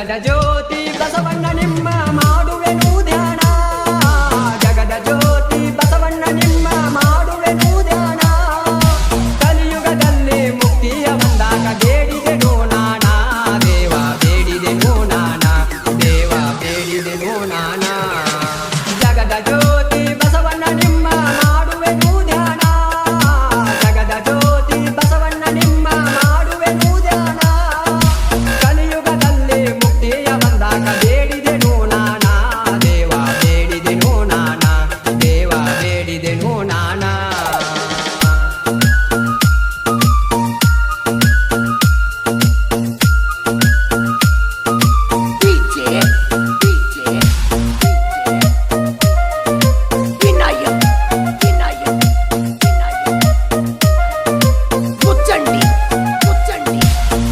ಜಗದ ಜ್ಯೋತಿ ಬಸವಣ್ಣ ನಿಮ್ಮ ಮಾಡುವೆನು ಧ್ಯಾನ ಜಗದ ಜ್ಯೋತಿ ಬಸವಣ್ಣ ನಿಮ್ಮ ಮಾಡುವೆನು ಧ್ಯಾನ ಕಲಿಯುಗದಲ್ಲಿ ಮುಕ್ತಿಯ ಬಂದಾಗ ಬೇಡಿದೆನು ನಾನಾ ದೇವ ಬೇಡಿದೆನು ನಾನಾ ದೇವ ಬೇಡಿದೆನು ನಾನಾ ಜಗದ ಜ್ಯೋತಿ ಬಸವಣ್ಣ ನಿಮ್ಮ ಮಾಡುವೆನು ಧ್ಯಾನ ಜಗದ ಜ್ಯೋತಿ ಬಸವಣ್ಣ ನಿಮ್ಮ ಮಾಡುವೆನು ಧ್ಯಾನ ಕಲಿಯುಗದಲ್ಲಿ ಮುಕ್ತಿಯ ಬಂದಾಗ ಬೇಡಿದೆನು ನಾನಾ ದೇವ ಬೇಡಿದೆನು ನಾನಾ ದೇವ ಬೇಡಿದೆನು ನಾನಾ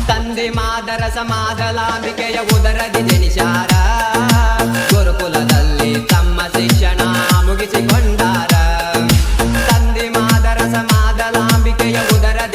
ತಂದೆ ಮಾದರ ಸಮಾಧಲಾಂಬಿಕೆಯ ಉದರದಿ ಜನಿಸಾರ ಗುರುಕುಲದಲ್ಲಿ ತಮ್ಮ ಶಿಕ್ಷಣ ಮುಗಿಸಿಕೊಂಡಾರ ತಂದೆ ಮಾದರ ಸಮಾಧಲಾಂಬಿಕೆಯ ಉದರದಿ